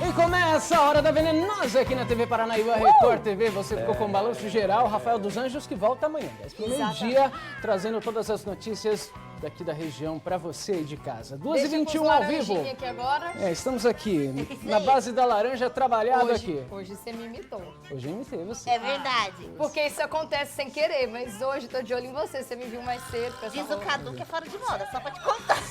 E começa a Hora da Venenosa aqui na TV Paranaíba Record TV. Você ficou com o balanço geral, Rafael dos Anjos, que volta amanhã, 10 pro meio-dia, trazendo todas as notícias daqui da região para você aí de casa. 2h21 ao vivo. Aqui agora. Estamos aqui, na base da laranja, trabalhado aqui. Hoje você me imitou. Hoje eu imitei você. É verdade. Porque isso acontece sem querer, mas hoje tô de olho em você. Você me viu mais cedo. Diz o Cadu que é fora de moda, só pra te contar.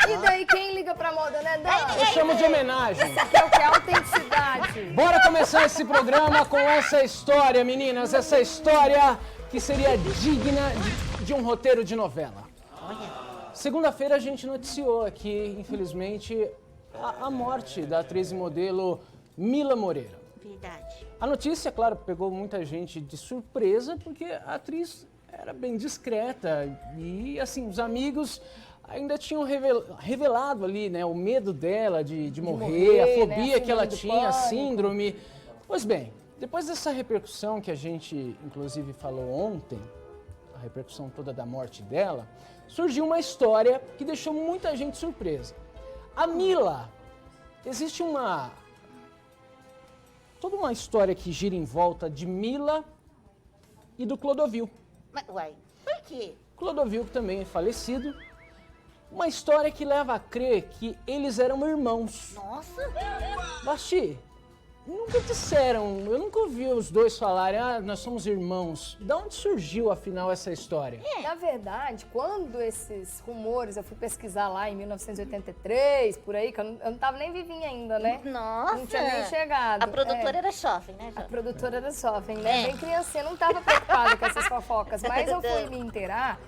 E daí quem liga pra moda, né, Dan? Eu chamo de homenagem. É o que é autenticidade. Bora começar esse programa com essa história, meninas. Essa história que seria digna de um roteiro de novela. Segunda-feira a gente noticiou aqui, infelizmente, a morte da atriz e modelo Mila Moreira. Verdade. A notícia, claro, pegou muita gente de surpresa, porque a atriz era bem discreta e, assim, os amigos ainda tinham revelado ali, né, o medo dela de morrer, a fobia, né, que ela tinha, a síndrome. Pois bem, depois dessa repercussão que a gente, inclusive, falou ontem, a repercussão toda da morte dela, surgiu uma história que deixou muita gente surpresa. A Mila, existe toda uma história que gira em volta de Mila e do Clodovil. Mas, uai, por quê? Clodovil, que também é falecido. Uma história que leva a crer que eles eram irmãos. Nossa! Basti, nunca disseram, eu nunca ouvi os dois falarem, nós somos irmãos. De onde surgiu, afinal, essa história? Na verdade, quando esses rumores, eu fui pesquisar lá em 1983, por aí, que eu não tava nem vivinha ainda, né? Nossa! Não tinha nem chegado. A produtora era jovem, né, A Jô? produtora era jovem, né? Bem criancinha, não tava preocupada com essas fofocas, mas eu fui me inteirar.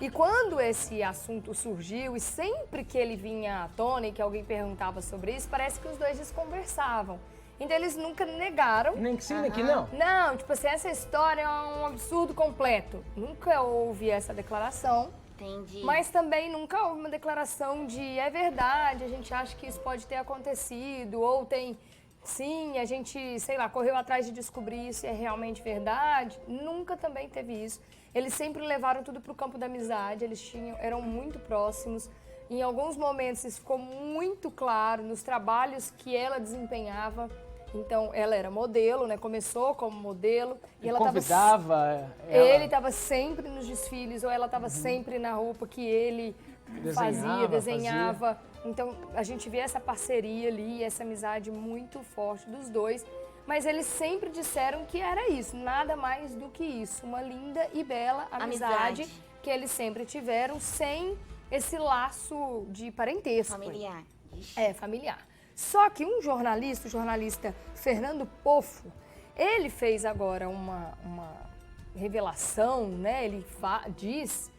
E quando esse assunto surgiu, e sempre que ele vinha à tona e que alguém perguntava sobre isso, parece que os dois desconversavam. Então eles nunca negaram. Nem que sim, nem que não. Não, tipo assim, essa história é um absurdo completo. Nunca houve essa declaração. Entendi. Mas também nunca houve uma declaração de é verdade, a gente acha que isso pode ter acontecido, ou tem, sim, a gente, sei lá, correu atrás de descobrir isso e é realmente verdade. Nunca também teve isso. Eles sempre levaram tudo para o campo da amizade, eram muito próximos. Em alguns momentos isso ficou muito claro nos trabalhos que ela desempenhava. Então, ela era modelo, né? Começou como modelo. E ela convidava Ele estava sempre nos desfiles, ou ela estava sempre na roupa que ele desenhava. Então, a gente vê essa parceria ali, essa amizade muito forte dos dois. Mas eles sempre disseram que era isso, nada mais do que isso. Uma linda e bela amizade que eles sempre tiveram, sem esse laço de parentesco. Familiar. Familiar. Só que um jornalista, o jornalista Fernando Pofo, ele fez agora uma revelação, né? Ele diz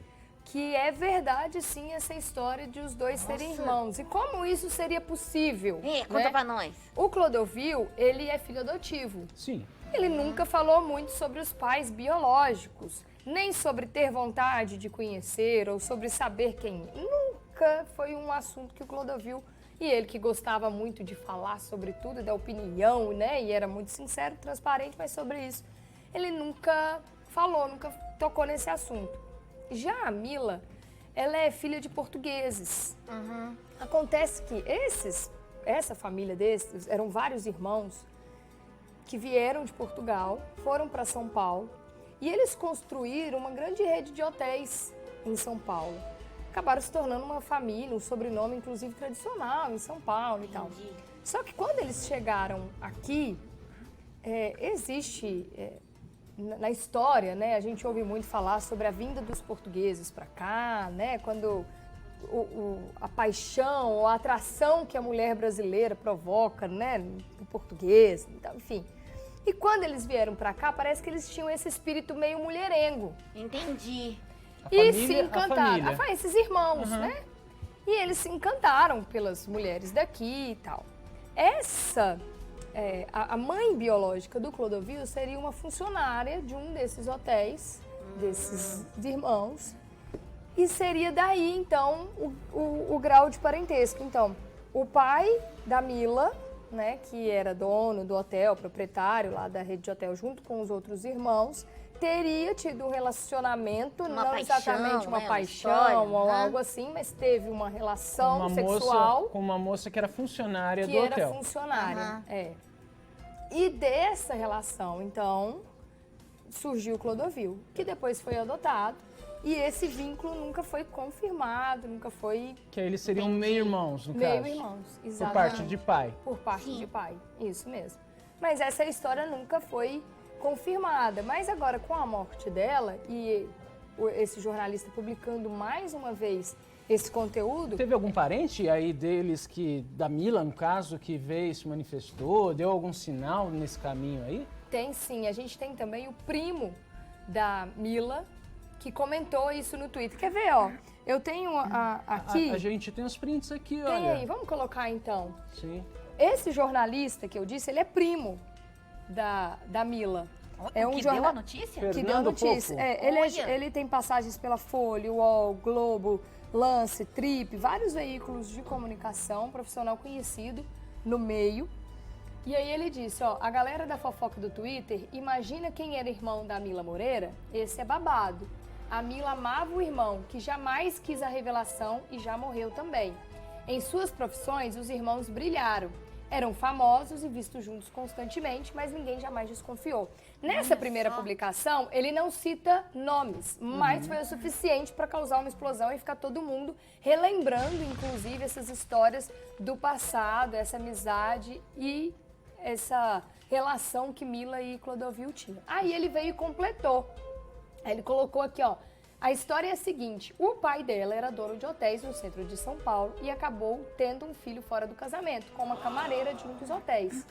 que é verdade, sim, essa história de os dois serem irmãos. E como isso seria possível? Conta pra nós. O Clodovil, ele é filho adotivo. Sim. Ele nunca falou muito sobre os pais biológicos, nem sobre ter vontade de conhecer ou sobre saber quem. Nunca foi um assunto que o Clodovil, e ele que gostava muito de falar sobre tudo, da opinião, né? E era muito sincero, transparente, mas sobre isso ele nunca falou, nunca tocou nesse assunto. Já a Mila, ela é filha de portugueses. Acontece que essa família desses, eram vários irmãos que vieram de Portugal, foram para São Paulo e eles construíram uma grande rede de hotéis em São Paulo. Acabaram se tornando uma família, um sobrenome inclusive tradicional em São Paulo e tal. Só que quando eles chegaram aqui, existe... na história, né, a gente ouve muito falar sobre a vinda dos portugueses para cá, né, quando a paixão ou a atração que a mulher brasileira provoca, né, no português, então, enfim. E quando eles vieram para cá, parece que eles tinham esse espírito meio mulherengo. Entendi. Se encantaram. Esses irmãos, né? E eles se encantaram pelas mulheres daqui e tal. A mãe biológica do Clodovil seria uma funcionária de um desses hotéis, desses irmãos, e seria daí, então, o grau de parentesco. Então, o pai da Mila, né, que era dono do hotel, proprietário lá da rede de hotel, junto com os outros irmãos, teria tido um relacionamento, Uma não paixão, exatamente uma né? Uma paixão história, ou né? algo assim, mas teve uma relação Uma sexual moça, com uma moça que era funcionária que do era hotel. funcionária. Aham. É. E dessa relação, então, surgiu o Clodovil, que depois foi adotado. E esse vínculo nunca foi confirmado, nunca foi Que aí eles seriam meio-irmãos, no caso. meio-irmãos. Por Exatamente. parte de pai. Por parte Sim. de pai, isso mesmo. Mas essa história nunca foi confirmada. Mas agora, com a morte dela e esse jornalista publicando mais uma vez esse conteúdo, Teve algum parente aí deles, da Mila, no caso, que veio e se manifestou? Deu algum sinal nesse caminho aí? tem sim. A gente tem também o primo da Mila, que comentou isso no Twitter. Quer ver, ó? Eu tenho aqui... A gente tem os prints aqui, Tem olha. aí, vamos colocar então. Sim. Esse jornalista que eu disse, ele é primo da Mila. É um que jornal- deu a notícia? Per- Que deu Fernando notícia. Fofo. Olha. Ele tem passagens pela Folha, UOL, Globo, Lance, Trip, vários veículos de comunicação, profissional conhecido no meio. E aí ele disse, ó, a galera da fofoca do Twitter, imagina quem era irmão da Mila Moreira? Esse é babado. A Mila amava o irmão, que jamais quis a revelação e já morreu também. Em suas profissões, os irmãos brilharam. Eram famosos e vistos juntos constantemente, mas ninguém jamais desconfiou. Nessa primeira publicação, ele não cita nomes, mas foi o suficiente para causar uma explosão e ficar todo mundo relembrando, inclusive, essas histórias do passado, essa amizade e essa relação que Mila e Clodovil tinham. Aí ele veio e completou. Aí ele colocou aqui, ó. A história é a seguinte: o pai dela era dono de hotéis no centro de São Paulo e acabou tendo um filho fora do casamento, com uma camareira de um dos hotéis.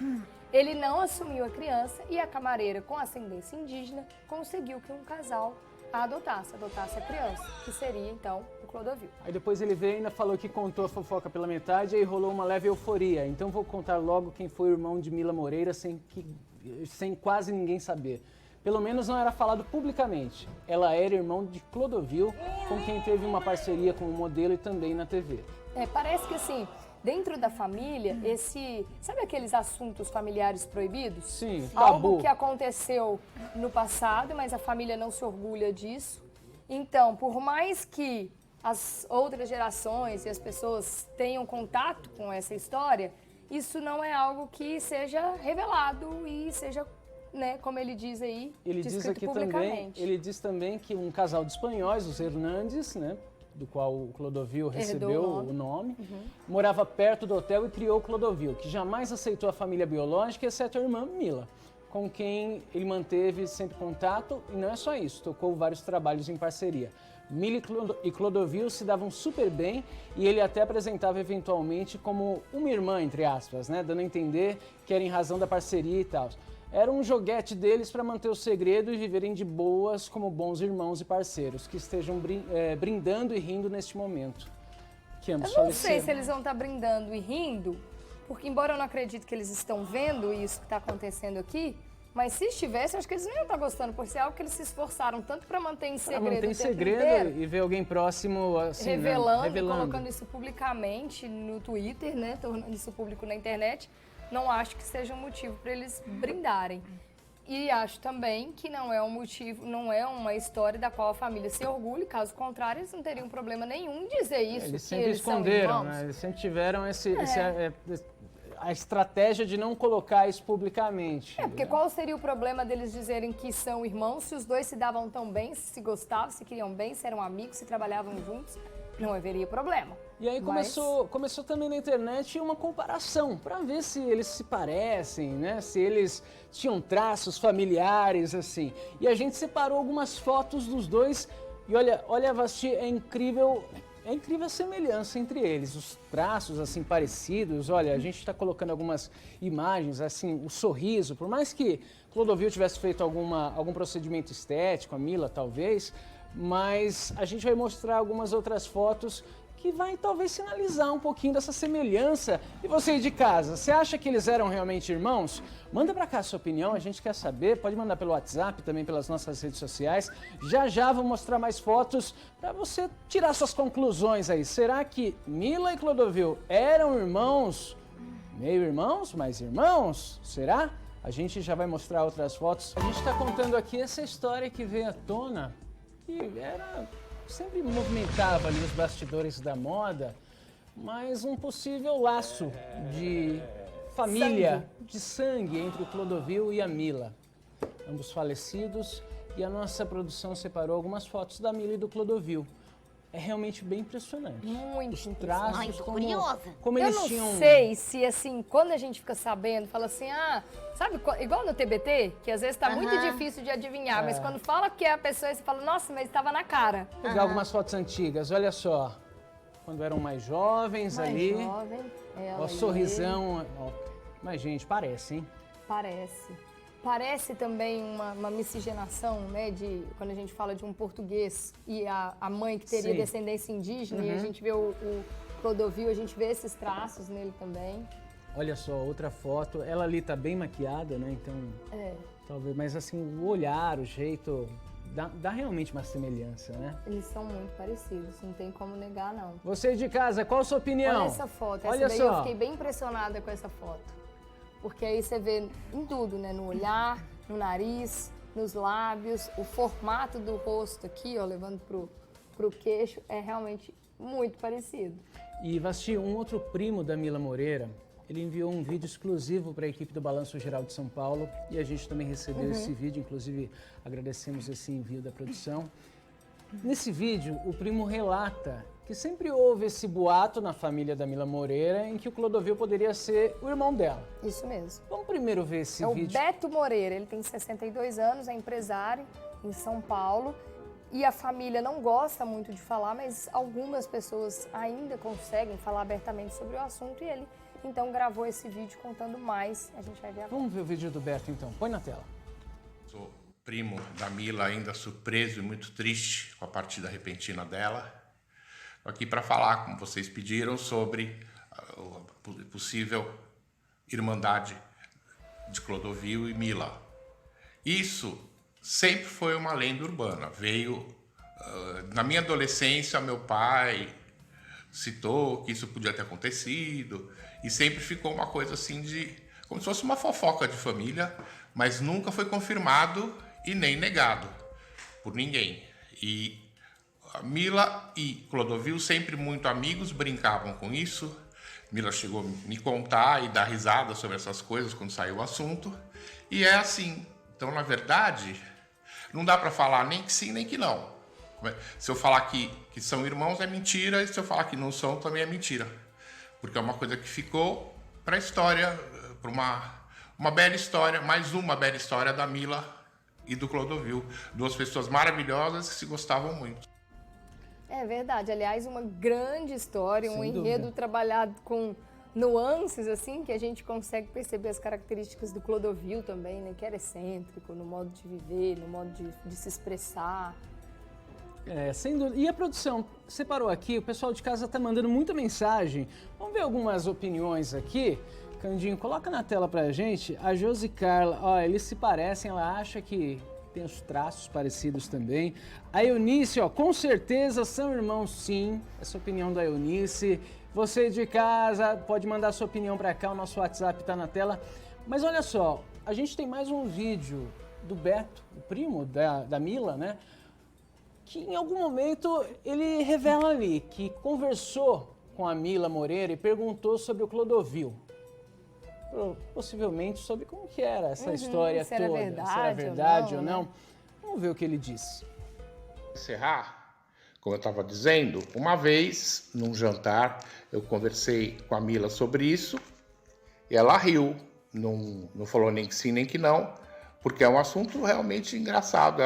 Ele não assumiu a criança e a camareira, com ascendência indígena, conseguiu que um casal a adotasse a criança, que seria então o Clodovil. Aí depois ele veio e ainda falou que contou a fofoca pela metade e aí rolou uma leve euforia. Então vou contar logo quem foi o irmão de Mila Moreira sem quase ninguém saber. Pelo menos não era falado publicamente. Ela era irmão de Clodovil, com quem teve uma parceria como modelo e também na TV. Parece que assim, dentro da família, sabe aqueles assuntos familiares proibidos? Sim, Algo tabu. que aconteceu no passado, mas a família não se orgulha disso. Então, por mais que as outras gerações e as pessoas tenham contato com essa história, isso não é algo que seja revelado e seja, né, como ele diz aí, Ele diz descrito aqui também, publicamente. ele diz também que um casal de espanhóis, os Hernandes, né, do qual o Clodovil recebeu o o nome, morava perto do hotel e criou o Clodovil, que jamais aceitou a família biológica, exceto a irmã Mila, com quem ele manteve sempre contato, e não é só isso, tocou vários trabalhos em parceria. Mila e Clodovil se davam super bem e ele até apresentava eventualmente como uma irmã, entre aspas, né, dando a entender que era em razão da parceria e tal. Era um joguete deles para manter o segredo e viverem de boas como bons irmãos e parceiros, que estejam brindando e rindo neste momento. Que ambos Eu não sei faleceram. se eles vão estar brindando e rindo, porque embora eu não acredite que eles estão vendo isso que está acontecendo aqui, mas se estivessem, acho que eles não iam estar gostando, por ser algo que eles se esforçaram tanto para manter em Pra segredo manter em o tempo segredo inteiro, e ver alguém próximo assim, né, revelando, e colocando isso publicamente no Twitter, né, tornando isso público na internet, não acho que seja um motivo para eles brindarem. E acho também que não é um motivo, não é uma história da qual a família se orgulha, caso contrário, eles não teriam problema nenhum em dizer isso, Eles que sempre eles esconderam, são irmãos. né? Eles sempre tiveram a estratégia de não colocar isso publicamente. Porque qual seria o problema deles dizerem que são irmãos se os dois se davam tão bem, se gostavam, se queriam bem, se eram amigos, se trabalhavam juntos? Não haveria problema. E aí Mas- começou também na internet uma comparação para ver se eles se parecem, né? Se eles tinham traços familiares assim. E a gente separou algumas fotos dos dois e olha, Vasti, é incrível a semelhança entre eles, os traços assim parecidos. Olha, a gente está colocando algumas imagens assim, o sorriso, por mais que Clodovil tivesse feito algum procedimento estético, a Mila talvez, mas a gente vai mostrar algumas outras fotos que vai talvez sinalizar um pouquinho dessa semelhança. E você aí de casa, você acha que eles eram realmente irmãos? Manda pra cá a sua opinião, a gente quer saber. Pode mandar pelo WhatsApp, também pelas nossas redes sociais. Já vou mostrar mais fotos para você tirar suas conclusões aí. Será que Mila e Clodovil eram irmãos? Meio irmãos, mais irmãos? Será? A gente já vai mostrar outras fotos. A gente está contando aqui essa história que veio à tona, que sempre movimentava ali os bastidores da moda, mas um possível laço de família, de sangue entre o Clodovil e a Mila. Ambos falecidos, e a nossa produção separou algumas fotos da Mila e do Clodovil. É realmente bem impressionante. Muito Os impressionante. Ai, traços, tô curiosa. como Eu eles não tinham... sei se, assim, quando a gente fica sabendo, fala assim, sabe, igual no TBT, que às vezes tá muito difícil de adivinhar, mas quando fala que é a pessoa, você fala, nossa, mas estava na cara. Vou pegar algumas fotos antigas, olha só. Quando eram mais jovens Mais ali. jovem, ela Ó, e sorrisão. Ó. Mas, gente, parece, hein? Parece. Parece também uma miscigenação, né, de quando a gente fala de um português e a mãe que teria Sim. descendência indígena, e a gente vê o Clodovil, a gente vê esses traços nele também. Olha só, outra foto. Ela ali tá bem maquiada, né? Então, talvez. Mas assim, o olhar, o jeito, dá realmente uma semelhança, né? Eles são muito parecidos, não tem como negar, não. Você de casa, qual a sua opinião? Olha essa foto, Olha essa daí só. eu fiquei bem impressionada com essa foto. Porque aí você vê em tudo, né? No olhar, no nariz, nos lábios, o formato do rosto aqui, ó, levando pro queixo, é realmente muito parecido. E Vasti, um outro primo da Mila Moreira, ele enviou um vídeo exclusivo para a equipe do Balanço Geral de São Paulo e a gente também recebeu esse vídeo, inclusive agradecemos esse envio da produção. Nesse vídeo, o primo relata que sempre houve esse boato na família da Mila Moreira em que o Clodovil poderia ser o irmão dela. Isso mesmo. Vamos primeiro ver esse É o vídeo. Beto Moreira, ele tem 62 anos, é empresário em São Paulo e a família não gosta muito de falar, mas algumas pessoas ainda conseguem falar abertamente sobre o assunto e ele então gravou esse vídeo contando mais. A gente vai ver agora. Vamos ver o vídeo do Beto então, põe na tela. Sou primo da Mila, ainda surpreso e muito triste com a partida repentina dela. Estou aqui para falar, como vocês pediram, sobre a possível irmandade de Clodovil e Mila. Isso sempre foi uma lenda urbana. Veio, na minha adolescência, meu pai citou que isso podia ter acontecido e sempre ficou uma coisa assim como se fosse uma fofoca de família, mas nunca foi confirmado e nem negado por ninguém. E Mila e Clodovil, sempre muito amigos, brincavam com isso. Mila chegou a me contar e dar risada sobre essas coisas quando saiu o assunto. E é assim. Então, na verdade, não dá para falar nem que sim, nem que não. Se eu falar que são irmãos é mentira, e se eu falar que não são também é mentira. Porque é uma coisa que ficou para a história, para uma bela história, mais uma bela história da Mila e do Clodovil. Duas pessoas maravilhosas que se gostavam muito. É verdade, aliás, uma grande história, um Sem enredo dúvida. trabalhado com nuances, assim, que a gente consegue perceber as características do Clodovil também, né? Que era excêntrico no modo de viver, no modo de se expressar. Sem dúvida. E a produção separou aqui, o pessoal de casa tá mandando muita mensagem. Vamos ver algumas opiniões aqui. Candinho, coloca na tela pra gente. A Josi Carla, ó, eles se parecem, ela acha que tem os traços parecidos também. A Eunice, ó, com certeza são irmãos sim. Essa é a opinião da Eunice. Você de casa pode mandar sua opinião pra cá, o nosso WhatsApp tá na tela. Mas olha só, a gente tem mais um vídeo do Beto, o primo da Mila, né? Que em algum momento ele revela ali que conversou com a Mila Moreira e perguntou sobre o Clodovil. Possivelmente sobre como que era essa história se era toda, verdade se era verdade ou ou não, não. né? Vamos ver o que ele disse. Encerrar, como eu estava dizendo, uma vez num jantar eu conversei com a Mila sobre isso e ela riu, não falou nem que sim nem que não, porque é um assunto realmente engraçado.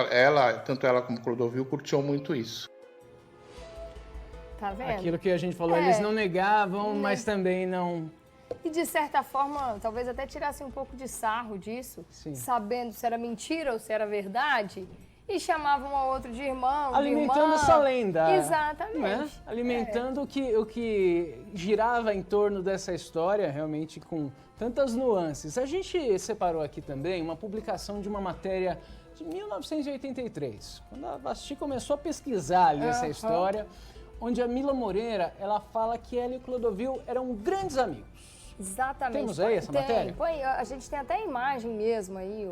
Tanto ela como o Clodovil curtiam muito isso. Tá vendo? Aquilo que a gente falou, É. eles não negavam, Né? mas também não... E de certa forma, talvez até tirasse um pouco de sarro disso, Sim. sabendo se era mentira ou se era verdade, e chamavam um ao outro de irmão, de Alimentando irmã. essa lenda. Exatamente. Né? Alimentando o que girava em torno dessa história, realmente com tantas nuances. A gente separou aqui também uma publicação de uma matéria de 1983, quando a Vasti começou a pesquisar ali essa história, onde a Mila Moreira, ela fala que ela e o Clodovil eram grandes amigos. Exatamente. Temos aí essa matéria? A gente tem até a imagem mesmo aí,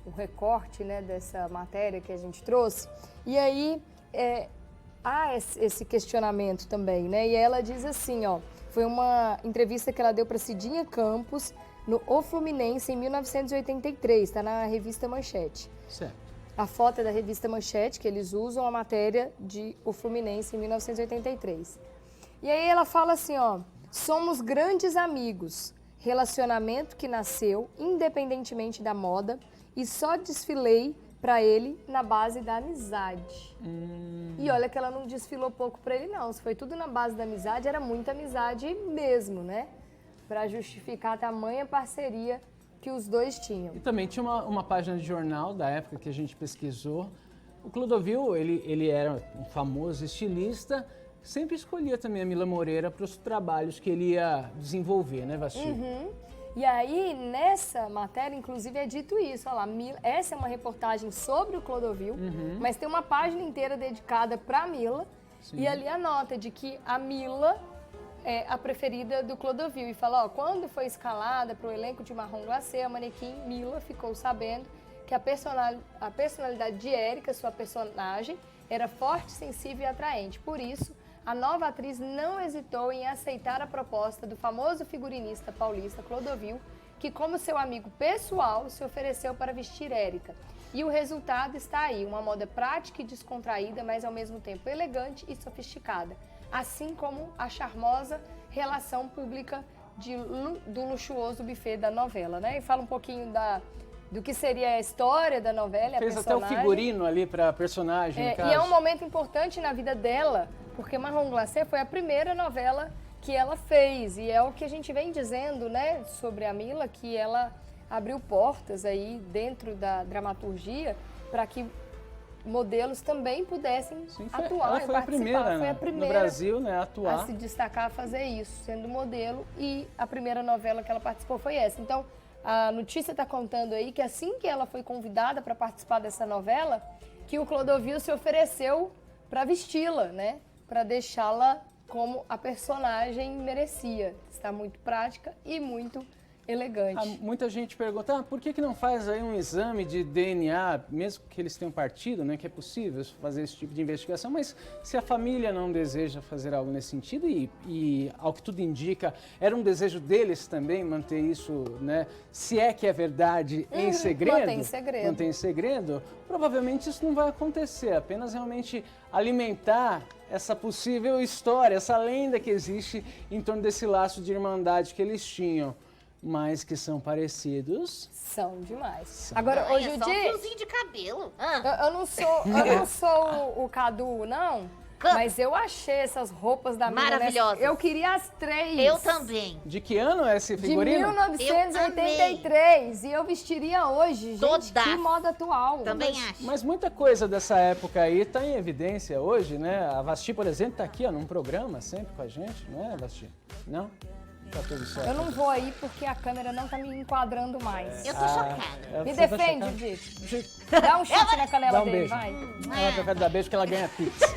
o recorte, né, dessa matéria que a gente trouxe. E aí há esse questionamento também, né? E ela diz assim, ó, foi uma entrevista que ela deu para Cidinha Campos no O Fluminense em 1983, está na revista Manchete. Certo. A foto é da revista Manchete, que eles usam a matéria de O Fluminense em 1983. E aí ela fala assim, ó, somos grandes amigos, relacionamento que nasceu independentemente da moda e só desfilei para ele na base da amizade. E olha que ela não desfilou pouco para ele não, se foi tudo na base da amizade, era muita amizade mesmo, né? Para justificar a tamanha parceria que os dois tinham. E também tinha uma página de jornal da época que a gente pesquisou. O Clodovil, ele era um famoso estilista, sempre escolhia também a Mila Moreira para os trabalhos que ele ia desenvolver, né, Vasti? E aí, nessa matéria, inclusive, é dito isso. Olha lá, essa é uma reportagem sobre o Clodovil, mas tem uma página inteira dedicada para a Mila. Sim. E ali a nota de que a Mila é a preferida do Clodovil. E fala, ó, quando foi escalada para o elenco de Marrom Glacé, a manequim Mila ficou sabendo que a personalidade de Érica, sua personagem, era forte, sensível e atraente. Por isso, a nova atriz não hesitou em aceitar a proposta do famoso figurinista paulista Clodovil, que, como seu amigo pessoal, se ofereceu para vestir Érica. E o resultado está aí, uma moda prática e descontraída, mas ao mesmo tempo elegante e sofisticada, assim como a charmosa relação pública do luxuoso buffet da novela, né? E fala um pouquinho do que seria a história da novela, Fez a até o personagem. figurino ali para a personagem, no caso. E é um momento importante na vida dela, porque Marrom Glacé foi a primeira novela que ela fez. E é o que a gente vem dizendo, né, sobre a Mila, que ela abriu portas aí dentro da dramaturgia para que modelos também pudessem atuar ela e foi a participar. primeira, Foi a no primeira Brasil, né, a atuar. a se destacar, a fazer isso, sendo modelo. E a primeira novela que ela participou foi essa. Então, a notícia está contando aí que assim que ela foi convidada para participar dessa novela, que o Clodovil se ofereceu para vesti-la, né? Para deixá-la como a personagem merecia. Está muito prática e muito elegante. Muita gente pergunta, por que não faz aí um exame de DNA, mesmo que eles tenham partido, né, que é possível fazer esse tipo de investigação, mas se a família não deseja fazer algo nesse sentido, e ao que tudo indica, era um desejo deles também manter isso, né, se é que é verdade, em segredo, mantém em segredo, provavelmente isso não vai acontecer, apenas realmente alimentar essa possível história, essa lenda que existe em torno desse laço de irmandade que eles tinham. Mas que são parecidos. São demais. Agora, hoje é o só um dia. fiozinho de cabelo. Eu não sou o Cadu, não. Mas eu achei essas roupas da Mila. Maravilhosas. Eu queria as 3. Eu também. De que ano é esse figurino? De 1983. E eu vestiria hoje, gente. Toda. Que moda atual. Também acho. Mas muita coisa dessa época aí está em evidência hoje, né? A Vasti, por exemplo, está aqui ó, num programa sempre com a gente, não é, Vasti? Não? Tá tudo certo. Eu não vou aí porque a câmera não tá me enquadrando mais. Eu tô chocada. Me Você tá defende, chocada? Didi. Dá um chute na canela Dá um dele, beijo. vai. Ela prefere dar beijo que ela ganha pizza.